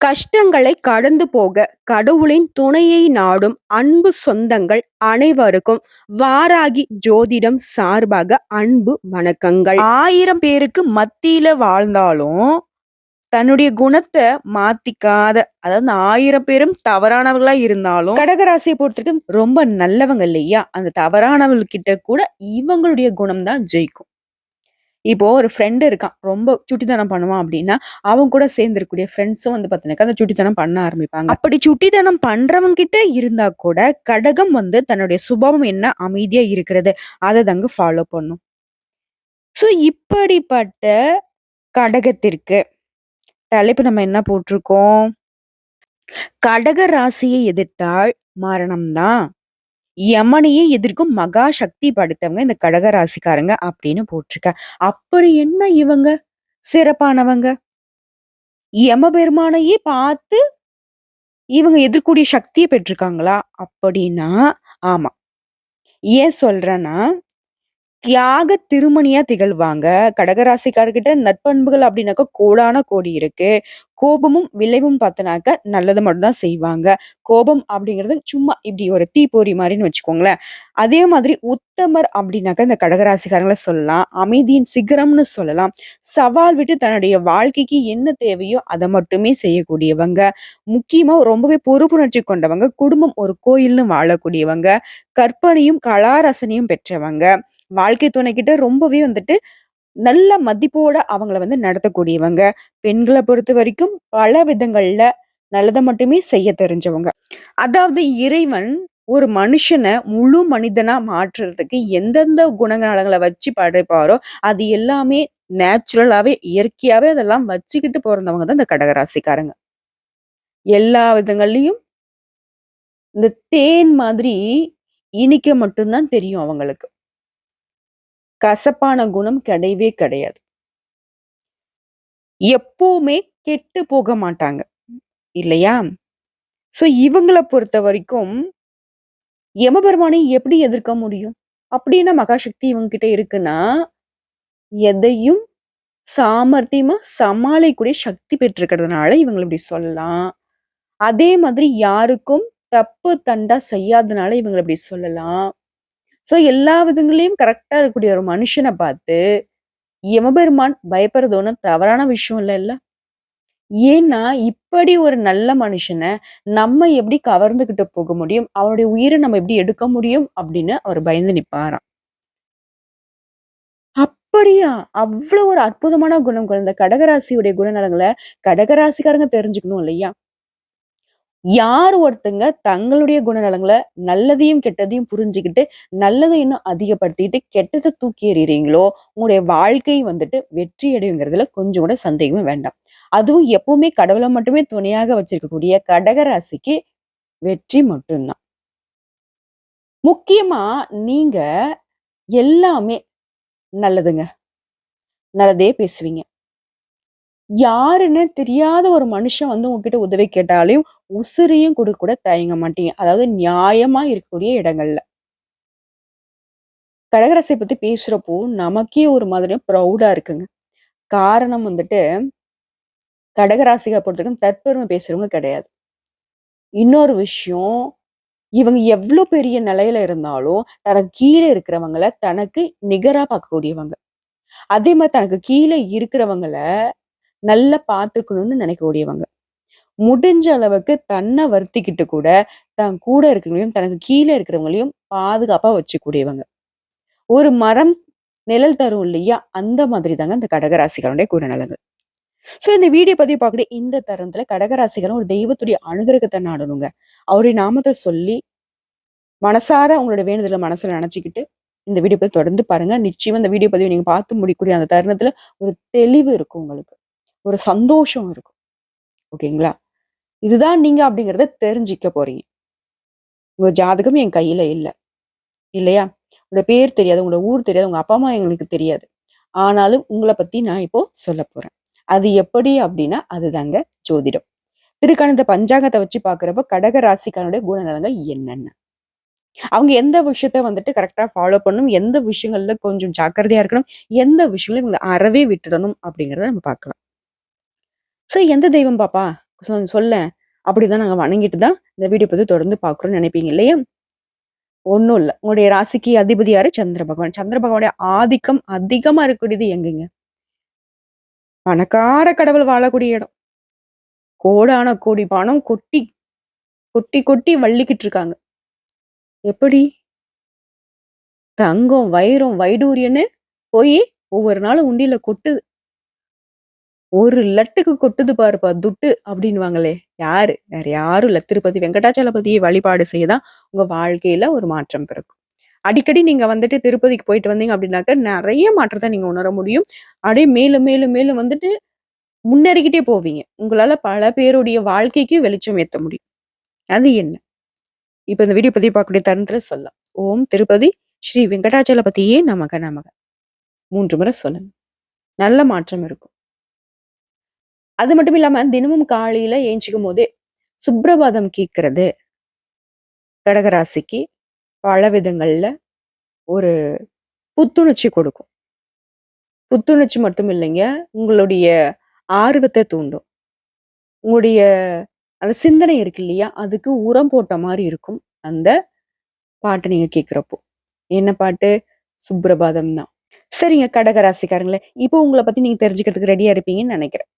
கஷ்டங்களை கடந்து போக கடவுளின் துணையை நாடும் அன்பு சொந்தங்கள் அனைவருக்கும் வாராகி ஜோதிடம் சார்பாக அன்பு வணக்கங்கள். 1000 பேருக்கு மத்தியில வாழ்ந்தாலும் தன்னுடைய குணத்தை மாத்திக்காத, அதாவது 1000 பேரும் தவறானவர்களா இருந்தாலும் கடகராசியை பொறுத்தவரைக்கும் ரொம்ப நல்லவங்க இல்லையா? அந்த தவறானவர்கள் கிட்ட கூட இவங்களுடைய குணம் தான் ஜெயிக்கும். இப்போ ஒரு ஃப்ரெண்ட் இருக்கான். ரொம்ப சுட்டித்தனம் பண்ணுவான் அப்படின்னா, அவன் கூட சேர்ந்து இருக்கக்கூடிய ஃப்ரெண்ட்ஸும் வந்து பார்த்தீங்கன்னாக்கா, அந்த சுட்டித்தனம் பண்ண ஆரம்பிப்பாங்க. அப்படி சுட்டித்தனம் பண்றவங்க கிட்ட இருந்தா கூட, கடகம் வந்து தன்னுடைய சுபாவம் என்ன அமைதியா இருக்கிறது. அத தாங்க ஃபாலோ பண்ணும். ஸோ இப்படிப்பட்ட கடகத்திற்கு தலைப்பு நம்ம என்ன போட்டிருக்கோம்? கடக ராசியை எதிர்த்தால் மரணம் தான். யமனையே எதிர்க்கும் மகா சக்தி படைத்தவங்க இந்த கடக ராசிக்காரங்க அப்படின்னு போட்டிருக்க. அப்படி என்ன இவங்க சிறப்பானவங்க? யமபெருமானையே பார்த்து இவங்க எதிர்க்கூடிய சக்திய பெற்றிருக்காங்களா? அப்படின்னா, ஆமா. ஏன் சொல்றேன்னா, தியாக திருமணியா திகழ்வாங்க. கடகராசிக்காரர்கிட்ட நற்பண்புகள் அப்படின்னாக்கா கோடான கோடி இருக்கு. கோபமும் விளைவும் பார்த்தனாக்க நல்லது மட்டும் தான் செய்வாங்க. கோபம் அப்படிங்கிறது சும்மா இப்படி ஒரு தீப்பொறி மாரின்னு வச்சுக்கோங்களேன். அதே மாதிரி உத்தமர் அப்படின்னாக்கா இந்த கடகராசிக்காரங்கள சொல்லலாம். அமைதியின் சிகரம்னு சொல்லலாம். சவால் விட்டு தன்னுடைய வாழ்க்கைக்கு என்ன தேவையோ அத மட்டுமே செய்யக்கூடியவங்க. முக்கியமா ரொம்பவே பொறுப்புணர்ச்சி கொண்டவங்க. குடும்பம் ஒரு கோயில்னு வாழக்கூடியவங்க. கற்பனையும் கலாரசனையும் பெற்றவங்க. வாழ்க்கை துணைக்கிட்ட ரொம்பவே வந்துட்டு நல்ல மதிப்போட அவங்கள வந்து நடத்தக்கூடியவங்க. பெண்கள பொறுத்தவரைக்கும் பல விதங்கள்ல நல்லத மட்டுமே செய்ய தெரிஞ்சவங்க. அதாவது இறைவன் ஒரு மனுஷன முழு மனிதனா மாற்றுறதுக்கு எந்தெந்த குணநலங்கள வச்சு படைப்பாரோ, அது எல்லாமே நேச்சுரலாவே, இயற்கையாவே அதெல்லாம் வச்சுக்கிட்டு பொறந்தவங்க தான் இந்த கடகராசிக்காரங்க. எல்லா விதங்கள்லயும் இந்த தேன் மாதிரி இனிக்க மட்டும் தான் தெரியும் அவங்களுக்கு. கசப்பான குணம் கிடையவே கிடையாது. எப்பவுமே கெட்டு போக மாட்டாங்க. இல்லையா? சோ இவங்கள பொறுத்தவரைக்கும், யமபெருமானை எப்படி எதிர்க்க முடியும்? அப்படின்னா மகாசக்தி இவங்க கிட்ட இருக்குன்னா, எதையும் சாமர்த்தியமா சமாளிக்கக்கூடிய சக்தி பெற்றிருக்கிறதுனால இவங்கள இப்படி சொல்லலாம். அதே மாதிரி யாருக்கும் தப்பு தண்டா செய்யாதனால இவங்கள இப்படி சொல்லலாம். சோ எல்லா விதங்களையும் கரெக்ட்டா இருக்கக்கூடிய ஒரு மனுஷன பார்த்து, யமபெருமான் பயப்படுறது ஒண்ணும் தவறான விஷயம் இல்லல்ல. ஏன்னா, இப்படி ஒரு நல்ல மனுஷன நம்ம எப்படி கவர்ந்துகிட்டு போக முடியும்? அவனுடைய உயிர நம்ம எப்படி எடுக்க முடியும்? அப்படின்னு அவரு பயந்து நிப்பாராம். அப்படியா? அவ்ளோ ஒரு அற்புதமான குணம் கொண்ட கடகராசியுடைய குணநலங்கள கடகராசிக்காரங்க தெரிஞ்சுக்கணும் இல்லையா? யார் ஒருத்தங்க தங்களுடைய குணநலங்கள நல்லதையும், கெட்டதையும் புரிஞ்சுகிட்டு, நல்லத இன்னும் அதிகப்படுத்திட்டு, கெட்டத தூக்கி எறியறீங்களோ, உங்களுடைய வாழ்க்கை வந்துட்டு வெற்றி அடையுங்கிறதுல கொஞ்சம் கூட சந்தேகமே வேண்டாம். அதுவும் எப்பவுமே கடவுள மட்டுமே துணையாக வச்சிருக்கக்கூடிய கடகராசிக்கு வெற்றி மட்டும் தான். முக்கியமா நீங்க எல்லாமே நல்லதுங்க. நல்லதே பேசுவீங்க. யாருன்னு தெரியாத ஒரு மனுஷன் வந்து உங்ககிட்ட உதவி கேட்டாலையும், உசிரையும் குடுக்க கூட தயங்க மாட்டீங்க. அதாவது நியாயமா இருக்கக்கூடிய இடங்கள்ல. கடகராசிய பத்தி பேசுறப்போ, நமக்கே ஒரு மாதிரி ப்ரவுடா இருக்குங்க. காரணம் வந்துட்டு, கடகராசிய பொறுத்தவரைக்கும் தற்பெருமை பேசுறவங்க கிடையாது. இன்னொரு விஷயம், இவங்க எவ்ளோ பெரிய நிலையில இருந்தாலும், தனக்கு கீழ இருக்கிறவங்கள தனக்கு நிகரா பார்க்கக்கூடியவங்க. அதே மாரி தனக்கு கீழ இருக்கிறவங்கள நல்லா பார்த்துக்கணும்னு நினைக்கக்கூடியவங்க. முடிஞ்ச அளவுக்கு தன்ன வருத்திக்கிட்டு கூட, தன் கூட இருக்கிறவங்களையும், தனக்கு கீழ இருக்கிறவங்களையும் பாதுகாப்பா வச்சுக்கூடியவங்க. ஒரு மரம் நிழல் தரும் இல்லையா? அந்த மாதிரி தாங்க இந்த கடகராசிக்காரனுடைய குணநலங்கள். சோ இந்த வீடியோ பதிவு பார்க்கக்கூடிய இந்த தருணத்துல கடகராசிக்காரன் ஒரு தெய்வத்துடைய அனுகிரகத்த நாடணுங்க. அவருடைய நாமத்த சொல்லி, மனசார உங்களோட வேண்டுதல மனசுல நெனச்சுக்கிட்டு, இந்த வீடியோ பதிவு தொடர்ந்து பாருங்க. நிச்சயமா இந்த வீடியோ பதிவ நீங்க பார்த்து முடிக்கக்கூடிய அந்த தருணத்துல ஒரு தெளிவு இருக்கும் உங்களுக்கு. ஒரு சந்தோஷம் இருக்கும். ஓகேங்களா? இதுதான் நீங்க அப்படிங்கிறத தெரிஞ்சுக்க போறீங்க. உங்க ஜாதகம் என் கையில இல்ல. இல்லையா? உங்களோட பேர் தெரியாது, உங்களோட ஊர் தெரியாது, உங்க அப்பா, அம்மா எங்களுக்கு தெரியாது. ஆனாலும் உங்கள பத்தி நான் இப்போ சொல்லப் போறேன். அது எப்படி அப்படின்னா, அதுதாங்க ஜோதிடம். திருக்கணித பஞ்சாங்கத்த வச்சு பார்க்கிறப்ப கடக ராசிக்காரனுடைய குணநலங்கள் என்னென்ன? அவங்க எந்த விஷயத்த வந்துட்டு கரெக்ட்டா ஃபாலோ பண்ணணும், எந்த விஷயங்கள்ல கொஞ்சம் ஜாக்கிரதையா இருக்கணும், எந்த விஷயங்கள இவங்கள அறவே விட்டுறணும் அப்படிங்கிறத நம்ம பார்க்கலாம். எந்த தெய்வம் பாப்பா? சொல்லேன். அப்படிதான் நாங்க வணங்கிட்டு தான் இந்த வீடியோ பதிவு தொடர்ந்து பார்க்குறோம்னு நினைப்பீங்க இல்லையா? ஒண்ணும் இல்ல. உங்களுடைய ராசிக்கு அதிபதி யாரு? சந்திர பகவான். சந்திர பகவானுடைய ஆதிக்கம் அதிகமா இருக்கக்கூடியது எங்கங்க? பணக்கார கடவுள் வாழக்கூடிய இடம். கோடான கோடி பணம் கொட்டி, கொட்டி, கொட்டி வள்ளிக்கிட்டு இருக்காங்க. எப்படி? தங்கம், வைரம், வைடூரியன்னு போயி ஒவ்வொரு நாளும் உண்டியல்ல கொட்டுது. ஒரு லட்டுக்கு கொட்டுது பாருப்பா துட்டு அப்படின்னுவாங்களே. யாரு? வேற யாரும் இல்ல. திருப்பதி வெங்கடாச்சலபதியை வழிபாடு செய்ய தான் உங்க வாழ்க்கையில ஒரு மாற்றம் பிறக்கும். அடிக்கடி நீங்க வந்துட்டு திருப்பதிக்கு போயிட்டு வந்தீங்க அப்படின்னாக்க, நெறைய மாற்றத்த நீங்க உணர முடியும். அப்படியே மேலும், மேலும், மேலும் வந்துட்டு முன்னேறிக்கிட்டே போவீங்க. உங்களால பல பேருடைய வாழ்க்கைக்கு வெளிச்சம் ஏத்த முடியும். அது என்ன? இப்ப இந்த வீடியோ பதிவு பார்க்கக்கூடிய தருணத்துல சொல்லலாம். ஓம் திருப்பதி ஸ்ரீ வெங்கடாச்சலபதியே நமக நமக. 3 முறை சொல்லணும். நல்ல மாற்றம் இருக்கும். அது மட்டும் இல்லாம தினமும் காலையில ஏஞ்சிக்கும்போதே சுப்ரபாதம் கேட்கிறது கடகராசிக்கு பல விதங்கள்ல ஒரு புத்துணர்ச்சி கொடுக்கும். புத்துணர்ச்சி மட்டும் இல்லைங்க, உங்களுடைய ஆர்வத்த தூண்டும். உங்களுடைய அந்த சிந்தனை இருக்கு இல்லையா? அதுக்கு உரம் போட்ட மாரி இருக்கும். அந்த பாட்டு நீங்க கேட்கிறப்போ. என்ன பாட்டு? சுப்ரபாதம் தான். சரிங்க கடகராசிக்காரங்களே, இப்போ உங்கள பத்தி நீங்க தெரிஞ்சுக்கிறதுக்கு ரெடியா இருப்பீங்கன்னு நெனைக்கிறேன்.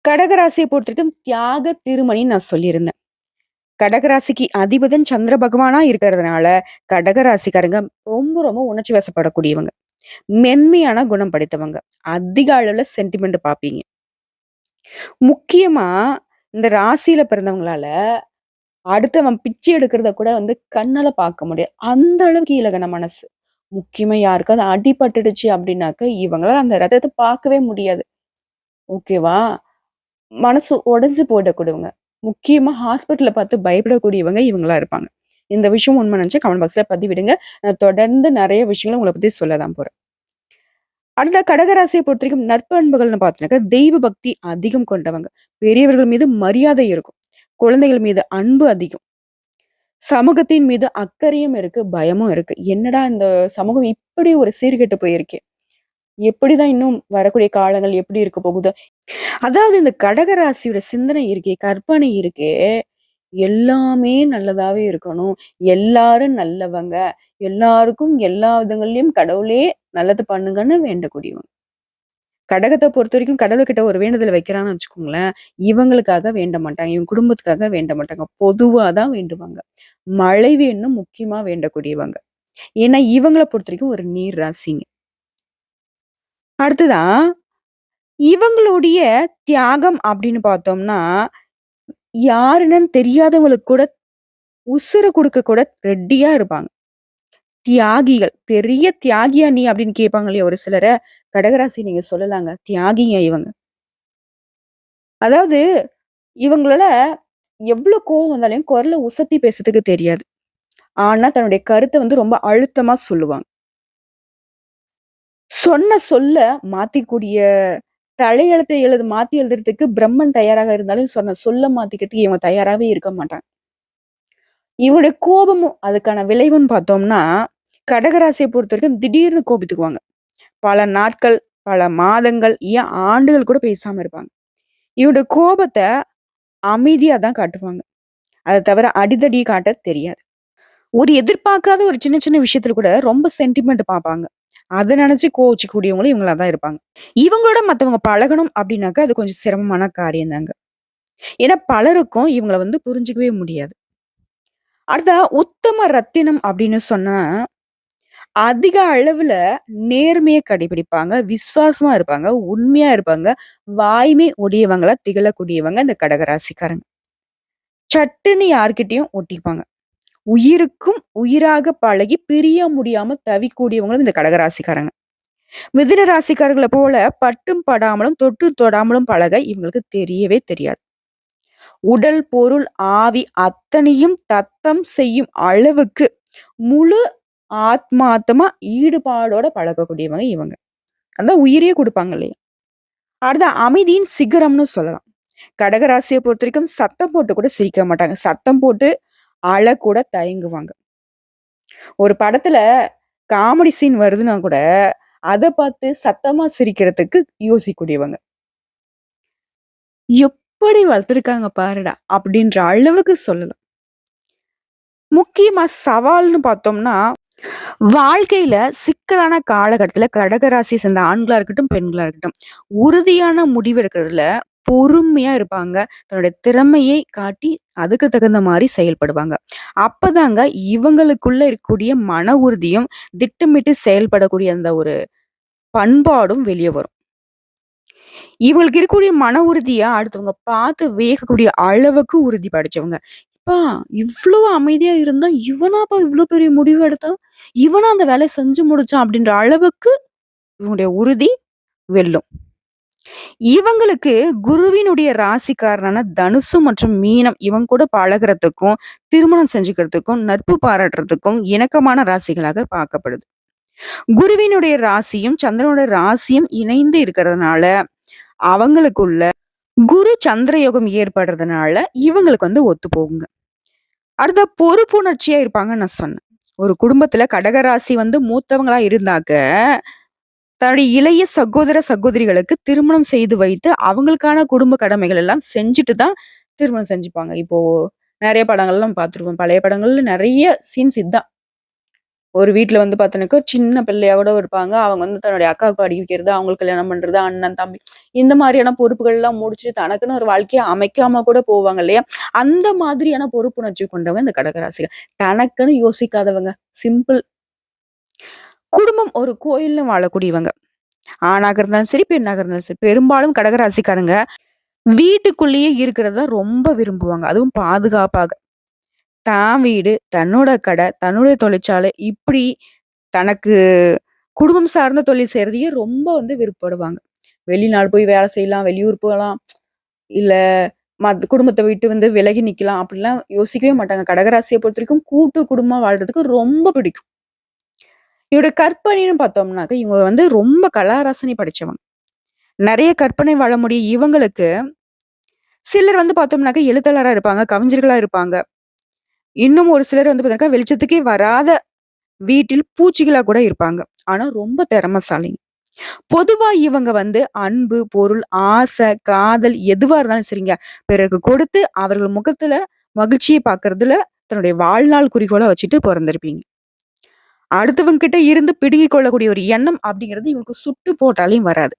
கடகராசிய பொறுத்தவரைக்கும் தியாக திருமணின்னு நான் சொல்லியிருந்தேன். கடகராசிக்கு அதிபதன் சந்திர பகவானா இருக்கிறதுனால, கடகராசிக்காரங்க ரொம்ப ரொம்ப உணர்ச்சி வசப்படக்கூடியவங்க. மென்மையான குணம் படைத்தவங்க. அதிக அளவுல சென்டிமெண்ட் பார்ப்பீங்க. முக்கியமா இந்த ராசியில பிறந்தவங்களால, அடுத்தவன் பிச்சை எடுக்கிறத கூட வந்து கண்ணால பார்க்க முடியாது. அந்த அளவுக்கு இலகன மனசு. முக்கியமா யாருக்காவது அடிபட்டுடுச்சு அப்படின்னாக்க, இவங்களால அந்த ரத்தத்த பார்க்கவே முடியாது. ஓகேவா? மனசு உடைஞ்சு போயிடக்கூடியவங்க. முக்கியமா ஹாஸ்பிட்டல பார்த்து பயப்படக்கூடியவங்க இவங்களா இருப்பாங்க. இந்த விஷயம் உண்மை நினைச்சா கமெண்ட் பாக்ஸ்ல பதிவிடுங்க. நான் தொடர்ந்து நெறைய விஷயங்கள உங்கள பத்தி சொல்ல தான் போறேன். அடுத்த கடகராசியை பொறுத்தவரைக்கும் நற்பண்புகள்னு பார்த்தீங்கன்னாக்கா, தெய்வ பக்தி அதிகம் கொண்டவங்க. பெரியவர்கள் மீது மரியாதை இருக்கும். குழந்தைகள் மீது அன்பு அதிகம். சமூகத்தின் மீது அக்கறையும் இருக்கு, பயமும் இருக்கு. என்னடா இந்த சமூகம் இப்படி ஒரு சீர்கெட்டு போயிருக்கே! எப்படிதான் இன்னும் வரக்கூடிய காலங்கள் எப்படி இருக்க போகுதோ? அதாவது இந்த கடகராசியோட சிந்தனை இருக்கே, கற்பனை இருக்கே, எல்லாமே நல்லதாவே இருக்கணும். எல்லாரும் நல்லவங்க. எல்லாருக்கும் எல்லா விதங்கள்லயும் கடவுளே நல்லது பண்ணுங்கன்னு வேண்டக்கூடியவங்க. கடகத்த பொறுத்தவரைக்கும் கடவுள்கிட்ட ஒரு வேண்டுதல் வைக்கிறான்னு வச்சுக்கோங்களேன், இவங்களுக்காக வேண்ட மாட்டாங்க. இவங்க குடும்பத்துக்காக வேண்ட மாட்டாங்க. பொதுவா தான் வேண்டுவாங்க. மழை வேணும்னு முக்கியமா வேண்டக்கூடியவங்க. ஏன்னா, இவங்கள பொறுத்தவரைக்கும் ஒரு நீர் ராசிங்க. அடுத்ததான் இவங்களுடைய தியாகம் அப்படின்னு பார்த்தோம்னா, யாருன்னு தெரியாதவங்களுக்கு கூட உசுர குடுக்க கூட ரெடியா இருப்பாங்க. தியாகிகள். பெரிய தியாகியா நீ அப்படின்னு கேட்பாங்க இல்லையா ஒரு சிலர. கடகராசி நீங்க சொல்லலாங்க. தியாகிங்க இவங்க. அதாவது இவங்களால எவ்ளோ கோவம் வந்தாலும் குரல உசத்தி பேசுறதுக்கு தெரியாது. ஆனா தன்னுடைய கருத்த வந்து ரொம்ப அழுத்தமா சொல்லுவாங்க. சொன்ன சொல்ல மாத்திக்கூடிய தலையெழுத்த மாத்தி எழுதுறதுக்கு பிரம்மன் தயாராக இருந்தாலும் சொன்ன சொல்ல மாத்திக்கிறதுக்கு இவங்க தயாராவே இருக்க மாட்டாங்க. இவங்களுடைய கோபமும் அதுக்கான விளைவுன்னு பார்த்தோம்னா, கடகராசிய பொறுத்தவரைக்கும் திடீர்னு கோபித்துக்குவாங்க. பல நாட்கள், பல மாதங்கள், ஏன் ஆண்டுகள் கூட பேசாம இருப்பாங்க. இவருடைய கோபத்த அமைதியா தான் காட்டுவாங்க. அத தவிர அடிதடி காட்ட தெரியாது. ஒரு எதிர்பார்க்காத ஒரு சின்ன சின்ன விஷயத்துல கூட ரொம்ப சென்டிமெண்ட் பார்ப்பாங்க. அத நினைச்சு கோவிச்சுக்கூடியவங்களும் இவங்களா தான் இருப்பாங்க. இவங்களோட மத்தவங்க பழகணும் அப்படின்னாக்கா, அது கொஞ்சம் சிரமமான காரியம் தாங்க. ஏன்னா பலருக்கும் இவங்கள வந்து புரிஞ்சுக்கவே முடியாது. அடுத்தா உத்தம ரத்தினம் அப்படின்னு சொன்னா, அதிக அளவுல நேர்மைய கடைபிடிப்பாங்க, விசுவாசமா இருப்பாங்க, உண்மையா இருப்பாங்க, வாய்மை உடையவங்களா திகழக்கூடியவங்க இந்த கடகராசிக்காரங்க. சட்டுன்னு யார்கிட்டயும் ஒட்டிப்பாங்க. உயிருக்கும் உயிராக பழகி பிரிய முடியாம தவிக்கூடியவங்களும் இந்த கடகராசிக்காரங்க. மிதுன ராசிக்காரர்கள போல பட்டும் படாமலும், தொட்டு தொடாமலும் பழக இவங்களுக்கு தெரியவே தெரியாது. உடல், பொருள், ஆவி அத்தனையும் தத்தம் செய்யும் அளவுக்கு முழு ஆத்மார்த்தமா ஈடுபாடோட பழகக்கூடியவங்க இவங்க. அதான் உயிரையே குடுப்பாங்க இல்லையா? அடுத்து அமைதியின் சிகரம்னு சொல்லலாம். கடகராசிய பொறுத்தவரைக்கும் சத்தம் போட்டு கூட சிரிக்க மாட்டாங்க. சத்தம் போட்டு அழக்கூட தயங்குவாங்க. ஒரு படத்துல காமெடி சீன் வருதுன்னா கூட, அத பார்த்து சத்தமா சிரிக்கிறதுக்கு யோசிக்கக்கூடியவங்க. எப்படி வளர்த்துருக்காங்க பாருடா! அப்படின்ற அளவுக்கு சொல்லலாம். முக்கியமா சவால்ன்னு பார்த்தோம்னா, வாழ்க்கையில சிக்கலான காலகட்டத்தில கடகராசிய சேர்ந்த ஆண்களா இருக்கட்டும், பெண்களா இருக்கட்டும், உறுதியான முடிவு எடுக்கிறதுல பொறுமையா இருப்பாங்க. தன்னுடைய திறமையை காட்டி அதுக்கு தகுந்த மாரி செயல்படுவாங்க. அப்பதாங்க இவங்களுக்குள்ள இருக்கக்கூடிய மன உறுதியும், திட்டமிட்டு செயல்படக்கூடிய அந்த ஒரு பண்பாடும் வெளிய வரும். இவங்களுக்கு இருக்கக்கூடிய மன உறுதிய அடுத்தவங்க பார்த்து வியக்கக்கூடிய அளவுக்கு உறுதி படைச்சவங்க. "அப்பா இவ்ளோ அமைதியா இருந்தா, இவனாப்பா இவ்ளோ பெரிய முடிவு எடுத்தான்? இவனா அந்த வேலைய செஞ்சு முடிச்சான்?" அப்படின்ற அளவுக்கு இவங்களுடைய உறுதி வெல்லும். இவங்களுக்கு குருவினுடைய ராசிக்காரனான தனுசு மற்றும் மீனம் இவங்க கூட பழகுறதுக்கும், திருமணம் செஞ்சுக்கிறதுக்கும், நட்பு பாராட்டுறதுக்கும் இணக்கமான ராசிகளாக பார்க்கப்படுது. குருவினுடைய ராசியும், சந்திரனுடைய ராசியும் இணைந்து இருக்கிறதுனால, அவங்களுக்குள்ள குரு சந்திர யோகம் ஏற்படுறதுனால, இவங்களுக்கு ஒத்து போகுங்க. அடுத்த பொறுப்புணர்ச்சியா இருப்பாங்கன்னு நான் சொன்னேன். ஒரு குடும்பத்துல கடகராசி மூத்தவங்களா இருந்தாக்க, தன்னுடைய இளைய சகோதர, சகோதரிகளுக்கு திருமணம் செய்து வைத்து, அவங்களுக்கான குடும்ப கடமைகள் எல்லாம் செஞ்சுட்டு தான் திருமணம் செஞ்சுப்பாங்க. இப்போ நெறைய படங்கள்லாம் பார்த்துருப்போம். பழைய படங்கள்ல நெறைய சீன்ஸ் இதான். ஒரு வீட்ல பார்த்தோன்னாக்கா, ஒரு சின்ன பிள்ளையா கூட இருப்பாங்க. அவங்க தன்னுடைய அக்காவுக்கு படிக்க வைக்கிறது, அவங்களுக்கு கல்யாணம் பண்றது, அண்ணன், தம்பி இந்த மாரியான பொறுப்புகள்லாம் முடிச்சுட்டு தனக்குன்னு ஒரு வாழ்க்கைய அமைக்காம கூட போவாங்க இல்லையா? அந்த மாதிரியான பொறுப்புணர்ச்சி கொண்டவங்க இந்த கடகராசிகள். தனக்குன்னு யோசிக்காதவங்க. சிம்பிள். குடும்பம் ஒரு கோயில்னு வாழக்கூடியவங்க. ஆணாக இருந்தாலும் சரி, பெண்ணாக இருந்தாலும் சரி. பெரும்பாலும் கடகராசிக்காரங்க வீட்டுக்குள்ளேயே இருக்கிறத தான் ரொம்ப விரும்புவாங்க. அதுவும் பாதுகாப்பாக. தான் வீடு, தன்னோட கடை, தன்னுடைய தொழிற்சாலை இப்படி தனக்கு குடும்பம் சார்ந்த தொழில் செய்றதையே ரொம்ப விருப்பப்படுவாங்க. வெளிநாடு போய் வேலை செய்யலாம், வெளியூர் போகலாம், இல்ல குடும்பத்த விட்டு விலகி நிக்கலாம் அப்படிலாம் யோசிக்கவே மாட்டாங்க. கடகராசிய பொறுத்தவரைக்கும் கூட்டு குடும்பமா வாழ்றதுக்கு ரொம்ப பிடிக்கும். இவருடைய கற்பனைன்னு பார்த்தோம்னாக்க, இவங்க ரொம்ப கலாரசனை படைச்சவங்க. நெறைய கற்பனை வள முடியும் இவங்களுக்கு. சிலர் பார்த்தோம்னாக்க எழுத்தாளரா இருப்பாங்க, கவிஞர்களா இருப்பாங்க. இன்னும் ஒரு சிலர் பார்த்தீங்கன்னாக்கா வெளிச்சத்துக்கே வராத வீட்டில் பூச்சிகளா கூட இருப்பாங்க. ஆனா ரொம்ப திறமைசாலிங்க. பொதுவா இவங்க அன்பு, பொருள், ஆசை, காதல் எதுவா இருந்தாலும் சரிங்க. பிறருக்கு கொடுத்து அவர்கள் முகத்துல மகிழ்ச்சிய பார்க்கறதுல தன்னுடைய வாழ்நாள் குறிக்கோளா வச்சுட்டு பொறந்திருப்பீங்க. அடுத்தவங்க கிட்ட இருந்து பிடுங்கிக் கொள்ளக்கூடிய ஒரு எண்ணம் அப்படிங்கிறது இவங்களுக்கு சுட்டு போட்டாலும் வராது.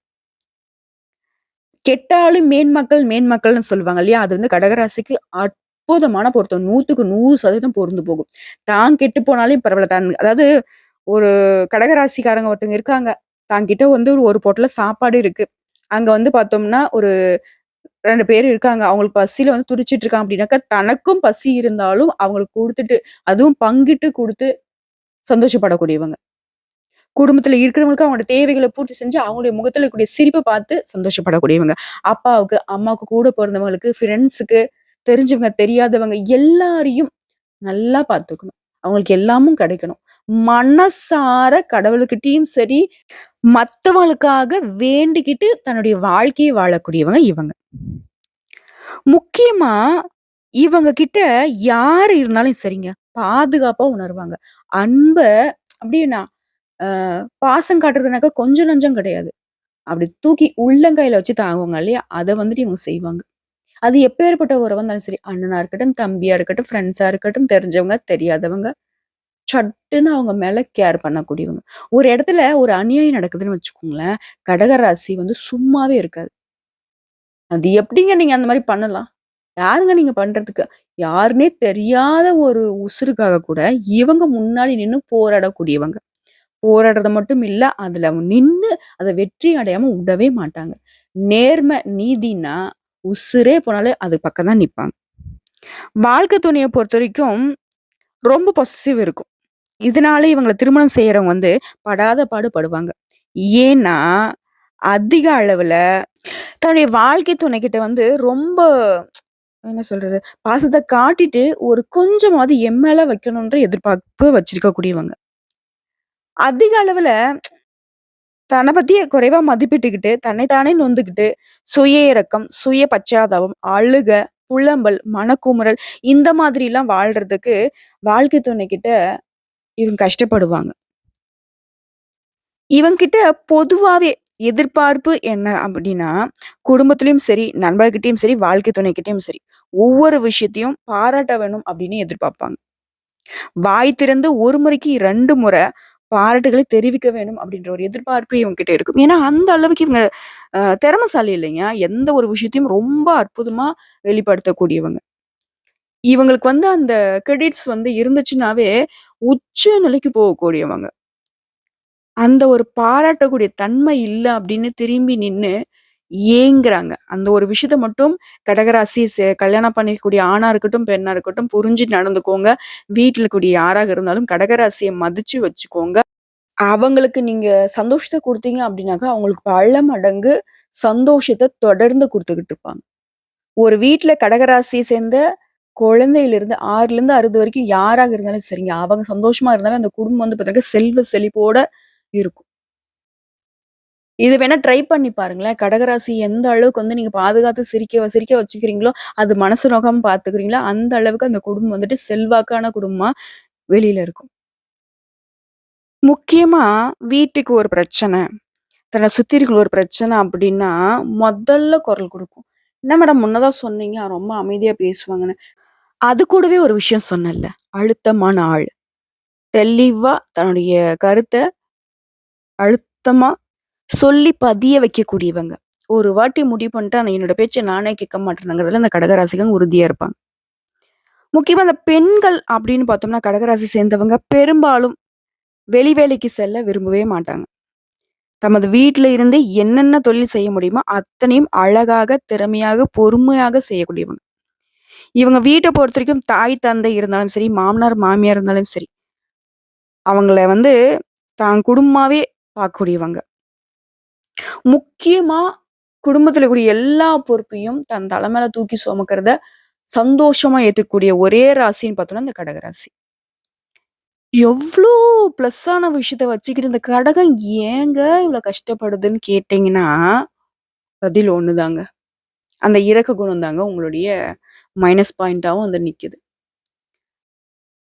கெட்டாலும் மேன்மக்கள் மேன்மக்கள்னு சொல்லுவாங்க இல்லையா? அது கடகராசிக்கு அற்புதமான பொருத்தம். 100க்கு 100% பொருந்து போகும். தான் கெட்டு போனாலும் பரவால்ல. அதாவது ஒரு கடகராசிக்காரங்க ஒருத்தங்க இருக்காங்க. தான்கிட்ட ஒரு பொட்டலம் சாப்பாடு இருக்கு. அங்க பார்த்தோம்னா, ஒரு 2 பேர் இருக்காங்க. அவங்களுக்கு பசியில துடிச்சிட்டு இருக்காங்க அப்படின்னாக்கா, தனக்கும் பசி இருந்தாலும் அவங்களுக்கு குடுத்துட்டு, அதுவும் பங்கிட்டு குடுத்து சந்தோஷப்படக்கூடியவங்க. குடும்பத்துல இருக்கிறவங்களுக்கு அவங்களோட தேவைகள பூர்த்தி செஞ்சு, அவங்களுடைய முகத்துல இருக்கக்கூடிய சிரிப்ப பார்த்து சந்தோஷப்படக்கூடியவங்க. அப்பாவுக்கு, அம்மாவுக்கு கூட பொறந்தவங்களுக்கு, ஃப்ரெண்ட்ஸுக்கு, தெரிஞ்சவங்க, தெரியாதவங்க எல்லாரையும் நல்லா பார்த்துக்கணும். அவங்களுக்கு எல்லாமும் கிடைக்கணும். மனசார கடவுள்கிட்டயும் சரி, மத்தவங்களுக்காக வேண்டிக்கிட்டு தன்னுடைய வாழ்க்கைய வாழக்கூடியவங்க இவங்க. முக்கியமா இவங்க கிட்ட யாரு இருந்தாலும் சரிங்க, பாதுகாப்பா உணருவாங்க. அன்ப அப்படியே நான் அ பாசம் காட்டுறதுனாக்கா கொஞ்சம் நஞ்சம் கிடையாது. அப்படி தூக்கி உள்ளங்கையில வச்சு தாங்குவாங்க இல்லையா? அத இவங்க செய்வாங்க. அது எப்பேர்ப்பட்ட உறவா இருந்தாலும் சரி, அண்ணனா இருக்கட்டும், தம்பியா இருக்கட்டும், ஃப்ரெண்ட்ஸா இருக்கட்டும், தெரிஞ்சவங்க, தெரியாதவங்க. சட்டுன்னு அவங்க மேல கேர் பண்ணக்கூடியவங்க. ஒரு இடத்துல ஒரு அநியாயம் நடக்குதுன்னு வச்சுக்கோங்களேன், கடகராசி சும்மாவே இருக்காது. அது எப்படிங்க நீங்க அந்த மாரி பண்ணலாம்? யாருங்க நீங்க பண்றதுக்கு? யாருன்னே தெரியாத ஒரு உசுருக்காக கூட இவங்க முன்னாடி நின்னு போராடக்கூடியவங்க. போராடுறது மட்டும் இல்ல, அதுல நின்னு அத வெற்றி அடையாம விடவே மாட்டாங்க. நேர்மை, நீதின்னா உசுரே போனாலும் அது பக்கம் தான் நிப்பாங்க. வாழ்க்கை துணைய பொறுத்தவரைக்கும் ரொம்ப பொசசிவ் இருக்கும். இதனால இவங்கள திருமணம் செய்யறவங்க படாத பாடு படுவாங்க. ஏன்னா, அதிக அளவுல தன்னுடைய வாழ்க்கை துணைக்கிட்ட ரொம்ப என்ன சொல்றது? பாசத்த காட்டிட்டு ஒரு கொஞ்சமாவது என் மேல வைக்கணுன்ற எதிர்பார்ப்பு வச்சிருக்கக்கூடியவங்க. அதிக அளவுல தன்ன பத்தியே குறைவா மதிப்பிட்டுக்கிட்டு, தன்னை தானே நொந்துக்கிட்டு, சுய இரக்கம், சுய பச்சாதாபம், அழுக, புலம்பல், மனக்குமுறல் இந்த மாதிரிலாம் வாழ்றதுக்கு வாழ்க்கை துணைக்கிட்ட இவங்க கஷ்டப்படுவாங்க. இவங்கிட்ட பொதுவாவே எதிர்பார்ப்பு என்ன அப்படின்னா, குடும்பத்திலயும் சரி, நண்பர்கிட்டயும் சரி, வாழ்க்கை துணைக்கிட்டயும் சரி, ஒவ்வொரு விஷயத்தையும் பாராட்ட வேணும் அப்படின்னு எதிர்பார்ப்பாங்க. வாய் திறந்து ஒரு முறைக்கு 2 முறை பாராட்டுகளை தெரிவிக்க வேணும் அப்படின்ற ஒரு எதிர்பார்ப்பு இவங்ககிட்ட இருக்கும். ஏன்னா, அந்த அளவுக்கு இவங்க திறமைசாலி இல்லைங்க. எந்த ஒரு விஷயத்தையும் ரொம்ப அற்புதமா வெளிப்படுத்தக்கூடியவங்க. இவங்களுக்கு வந்து அந்த கிரெடிட்ஸ் வந்து இருந்துச்சுன்னாவே, உச்ச நிலைக்கு போகக்கூடியவங்க. அந்த ஒரு பாராட்டக்கூடிய தன்மை இல்ல அப்படின்னு திரும்பி நின்னு ஏங்குறாங்க. அந்த ஒரு விஷயத்த மட்டும் கடகராசி கல்யாணம் பண்ணிக்கக்கூடிய ஆணா இருக்கட்டும், பெண்ணா இருக்கட்டும் புரிஞ்சு நடந்துக்கோங்க. வீட்ல இருக்கக்கூடிய யாராக இருந்தாலும் கடகராசிய மதிச்சு வச்சுக்கோங்க. அவங்களுக்கு நீங்க சந்தோஷத்த குடுத்தீங்க அப்படின்னாக்கா, அவங்களுக்கு பல மடங்கு சந்தோஷத்த தொடர்ந்து குடுத்துக்கிட்டு இருப்பாங்க. ஒரு வீட்ல கடகராசிய சேர்ந்த குழந்தையிலிருந்து 6லேருந்து 60 வரைக்கும் யாராக இருந்தாலும் சரிங்க. அவங்க சந்தோஷமா இருந்தாவே அந்த குடும்பம் வந்து பார்த்தீங்கன்னா, செல்வ செழிப்போட இருக்கும். இது வேணா ட்ரை பண்ணி பாருங்களேன். கடகராசி எந்த அளவுக்கு வந்து நீங்க பாதுகாத்து சிரிக்க சிரிக்க வச்சுக்கிறீங்களோ, அது மனசு நோகாம பார்த்துக்கிறீங்களோ, அந்த அளவுக்கு அந்த குடும்பம் வந்துட்டு செல்வாக்கான குடும்பமா வெளியில இருக்கும். முக்கியமா வீட்டுக்கு ஒரு பிரச்சனை, தன்னை சுத்தி இருக்கிற ஒரு பிரச்சனை அப்படின்னா, முதல்ல குரல் குடுக்கும். "என்ன மேடம் முன்னதான் சொன்னீங்க, ரொம்ப அமைதியா பேசுவாங்கன்னு." அது கூடவே ஒரு விஷயம் சொன்னேன்ல, அழுத்தமான ஆள். தெளிவா தன்னுடைய கருத்த அழுத்தமா சொல்லி பதிய வைக்கக்கூடியவங்க. ஒரு வாட்டி முடிவு பண்ணிட்டா, நான் என்னோட பேச்ச நானே கேட்க மாட்டேனுங்கிறதுல இந்த கடகராசிக்காரங்க உறுதியா இருப்பாங்க. முக்கியமா அந்த பெண்கள் அப்படின்னு பார்த்தோம்னா, கடகராசி சேர்ந்தவங்க பெரும்பாலும் வெளி வேலைக்கு செல்ல விரும்பவே மாட்டாங்க. தமது வீட்ல இருந்து என்னென்ன தொழில் செய்ய முடியுமோ, அத்தனையும் அழகாக, திறமையாக, பொறுமையாக செய்யக்கூடியவங்க. இவங்க வீட்ட பொறுத்தவரைக்கும் தாய், தந்தை இருந்தாலும் சரி, மாமனார், மாமியார் இருந்தாலும் சரி, அவங்கள வந்து தான் குடும்பமாவே பார்க்கக்கூடியவங்க. முக்கியமா குடும்பத்தில இருக்கக்கூடிய எல்லா பொறுப்பையும் தன் தல மேல தூக்கி சுமக்கிறத சந்தோஷமா ஏத்துக்கக்கூடிய ஒரே ராசின்னு பார்த்தோம்னா, இந்த கடகராசி. எவ்ளோ ப்ளஸ்ஸான விஷயத்த வச்சுக்கிட்டு இந்த கடகம் ஏங்க இவ்ளோ கஷ்டப்படுதுன்னு கேட்டீங்கன்னா, பதில் ஒண்ணுதாங்க. அந்த இரக்க குணம் தாங்க உங்களுடைய மைனஸ் பாயிண்ட்டாவும் வந்து நிக்குது.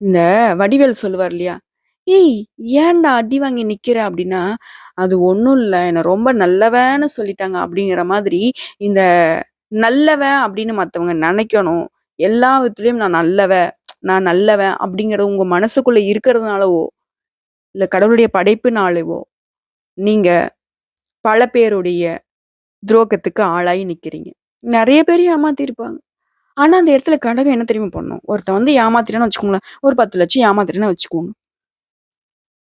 இந்த வடிவேலு சொல்லுவார் இல்லையா? "ஏய் ஏன்டா அடி வாங்கி நிக்கிற?" அப்படின்னா, "அது ஒண்ணும் இல்ல. என்ன ரொம்ப நல்லவன்னு சொல்லிட்டாங்க." அப்படிங்கிற மாதிரி இந்த நல்லவன் அப்படின்னு மத்தவங்க நெனைக்கணும். எல்லா விதத்துலயும் நான் நல்லவன் அப்படிங்கிறது உங்க மனசுக்குள்ள இருக்கிறதுனாலவோ, இல்ல கடவுளுடைய படைப்புனாலவோ, நீங்க பல பேருடைய துரோகத்துக்கு ஆளாகி நிக்கிறீங்க. நெறைய பேர் ஏமாத்தியிருப்பாங்க. ஆனா, அந்த இடத்துல கடகம் என்ன தெரியுமா பண்ணும்? ஒருத்தன் வந்து ஏமாத்திட்டான்னு வச்சுக்கோங்களேன், ஒரு 10,00,000 ஏமாத்திட்டேன்னு வச்சுக்கோங்க.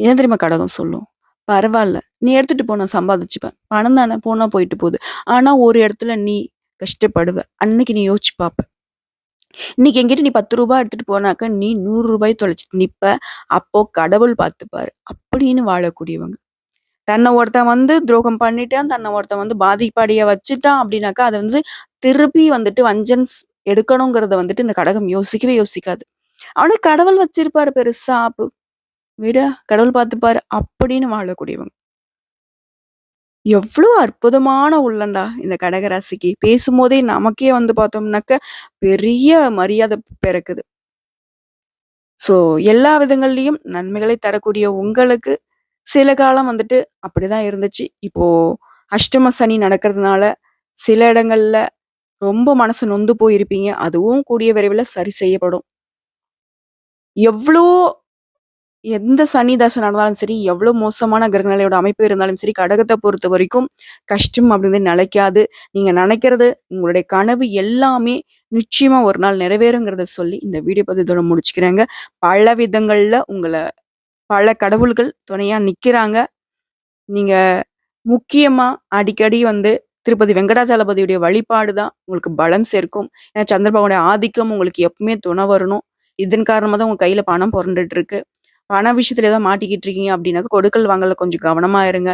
என்ன தெரியுமா கடகம் சொல்லும்? "பரவால்ல. நீ எடுத்துட்டு போ நான் சம்பாதிச்சுப்பேன். பணம் தானே போனா போயிட்டு போது. ஆனா ஒரு இடத்துல நீ கஷ்டப்படுவ. அன்னைக்கு நீ யோசிச்சு பாப்ப. இன்னைக்கு என்கிட்ட நீ ரூ. 10 எடுத்துட்டு போனாக்க, நீ ரூ. 100 தொலைச்சுட்டு நிப்ப. அப்போ கடவுள் பார்த்துப்பாரு." அப்படின்னு வாழக்கூடியவங்க. தன்னை ஒருத்தன் வந்து துரோகம் பண்ணிட்டான், தன்னை ஒருத்தன் வந்து பாதிப்படைய வச்சுட்டான் அப்படின்னாக்கா, அத வந்து திருப்பி வந்துட்டு வஞ்சன்ஸ் எடுக்கணுங்கிறத வந்துட்டு இந்த கடகம் யோசிக்கவே யோசிக்காது. அவனுக்கு கடவுள் வச்சிருப்பாரு பெருசா ஆப்பு. விடு கடவுள் பார்த்துப்பாரு அப்படின்னு வாழக்கூடியவங்க. எவ்ளோ அற்புதமான உள்ளம்டா இந்த கடகராசிக்கு. பேசும்போதே நமக்கே வந்து பார்த்தோம்னாக்க, பெரிய மரியாதை பிறக்குது. ஸோ எல்லா விதங்கள்லயும் நன்மைகளை தரக்கூடிய உங்களுக்கு, சில காலம் வந்துட்டு அப்படிதான் இருந்துச்சு. இப்போ அஷ்டம சனி நடக்கிறதுனால, சில இடங்கள்ல ரொம்ப மனசு நொந்து போயிருப்பீங்க. அதுவும் கூடிய விரைவில சரி செய்யப்படும். எவ்ளோ எந்த சனி தசை நடந்தாலும் சரி, எவ்ளோ மோசமான கிரகநிலையோட அமைப்பு இருந்தாலும் சரி, கடகத்த பொறுத்தவரைக்கும் கஷ்டம் அப்படிங்கிறது நிலைக்காது. நீங்க நெனைக்கிறது, உங்களுடைய கனவு எல்லாமே நிச்சயமா ஒரு நாள் நிறைவேறுங்கிறத சொல்லி, இந்த வீடியோ பதிவு இதோட முடிச்சுக்கிறேங்க. பல விதங்கள்ல பல கடவுள்கள் துணையா நிக்கிறாங்க. நீங்க முக்கியமா அடிக்கடி வந்து திருப்பதி வெங்கடாஜலபதியுடைய வழிபாடு தான் உங்களுக்கு பலம் சேர்க்கும். ஏன்னா சந்திரபாபுடைய ஆதிக்கம் உங்களுக்கு எப்பவுமே துணை வரணும். இதன் காரணமா தான் உங்க கையில பணம் புரண்டுட்டு இருக்கு. பண விஷயத்துல ஏதோ மாட்டிக்கிட்டு இருக்கீங்க அப்படின்னாக்க, கொடுக்கல் வாங்கல்ல கொஞ்சம் கவனமா இருங்க.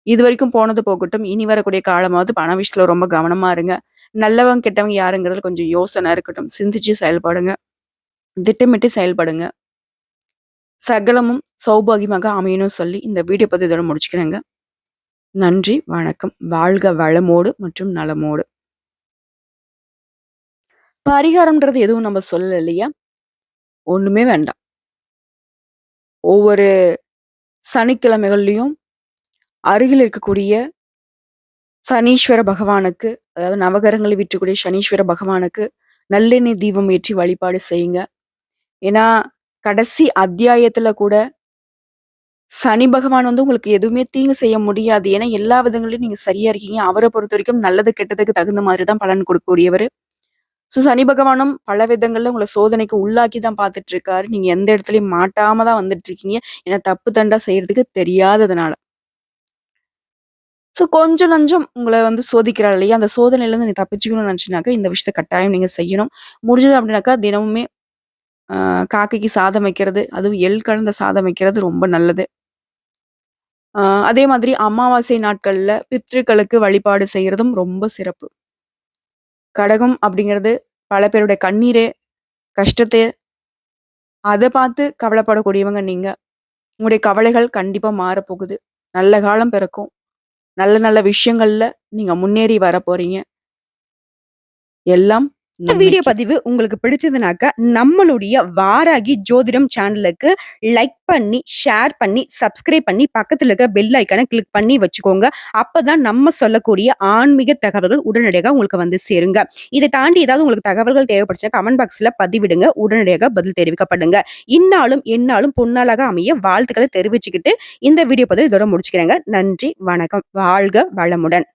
இதுவரைக்கும் போனது போகட்டும். இனி வரக்கூடிய காலமாவது பண விஷயத்துல ரொம்ப கவனமா இருங்க. நல்லவங்க, கெட்டவங்க யாருங்கிறதுல கொஞ்சம் யோசனை இருக்கட்டும். சிந்திச்சு செயல்படுங்க. திட்டமிட்டு செயல்படுங்க. சகலமும் சௌபாகியமாக அமையணும்னு சொல்லி இந்த வீடியோ பதிவு இதோட முடிச்சுக்கிறேங்க. நன்றி, வணக்கம். வாழ்க வளமோடு மற்றும் நலமோடு. பரிகாரம்ன்றது எதுவும் நம்ம சொல்லல இல்லையா? ஒண்ணுமே வேண்டாம். ஒவ்வொரு சனிக்கிழமைகள்லயும் அருகில் இருக்கக்கூடிய சனீஸ்வர பகவானுக்கு, அதாவது நவகிரகங்களை வீற்றக்கூடிய சனீஸ்வர பகவானுக்கு நல்லெண்ணெய் தீபம் ஏற்றி வழிபாடு செய்யுங்க. ஏன்னா, கடைசி அத்தியாயத்துல கூட சனி பகவான் வந்து உங்களுக்கு எதுவுமே தீங்கு செய்ய முடியாது. ஏன்னா, எல்லா விதங்களிலும் நீங்க சரியா இருக்கீங்க. அவர பொறுத்தவரைக்கும் நல்லது, கெட்டதுக்கு தகுந்த மாதிரி தான் பலன் கொடுக்கக்கூடியவரு. சனி பகவானும் பல விதங்கள்ல உங்கள சோதனைக்கு உள்ளாக்கி தான் பார்த்துட்டு இருக்காரு. நீங்க எந்த இடத்துலயும் மாட்டாம தான் வந்துட்டு இருக்கீங்க. ஏன்னா, தப்பு தண்டா செய்யறதுக்கு தெரியாததுனால. கொஞ்சம் நஞ்சம் உங்கள வந்து சோதிக்கிறார் இல்லையா? அந்த சோதனையிலருந்து நீங்க தப்பிச்சுக்கணும்னு நெனச்சீங்கனாக்கா, இந்த விஷயத்த கட்டாயம் நீங்க செய்யணும். முடிஞ்சது அப்டின்னாக்கா, தினமுமே அ காக்கைக்கு சாதம் வைக்கிறது, அதுவும் எள் கலந்த சாதம் வைக்கிறது ரொம்ப நல்லது. அ அதே மாதிரி அமாவாசை நாட்கள்ல பித்ருக்களுக்கு வழிபாடு செய்யறதும் ரொம்ப சிறப்பு. கடகம் அப்படிங்கிறது பல பேருடைய கண்ணீரே, கஷ்டத்த அத பார்த்து கவலைப்படக்கூடியவங்க நீங்க. உங்களுடைய கவலைகள் கண்டிப்பா மாறப்போகுது. நல்ல காலம் பிறக்கும். நல்ல நல்ல விஷயங்கள்ல நீங்க முன்னேறி வரப்போறீங்க. எல்லாம் இந்த வீடியோ பதிவு உங்களுக்கு பிடிச்சதுனாக்க நம்மளுடைய வாராகி ஜோதிடம் சேனலுக்கு லைக் பண்ணி, ஷேர் பண்ணி, சப்ஸ்கிரைப் பண்ணி, பக்கத்துல இருக்க பெல் ஐக்கான கிளிக் பண்ணி வச்சுக்கோங்க. அப்பதான் நம்ம சொல்லக்கூடிய ஆன்மீக தகவல்கள் உடனடியாக உங்களுக்கு வந்து சேருங்க. இதை தாண்டி ஏதாவது உங்களுக்கு தகவல்கள் தேவைப்படுச்சா கமெண்ட் பாக்ஸ்ல பதிவிடுங்க. உடனடியாக பதில் தெரிவிக்கப்படுங்க. இந்நாளும் எந்நாளும் பொன்னாளாக அமைய வாழ்த்துக்களை தெரிவிச்சுக்கிட்டு இந்த வீடியோ பதிவு இதோட முடிச்சுக்கிறேங்க. நன்றி, வணக்கம். வாழ்க வளமுடன்.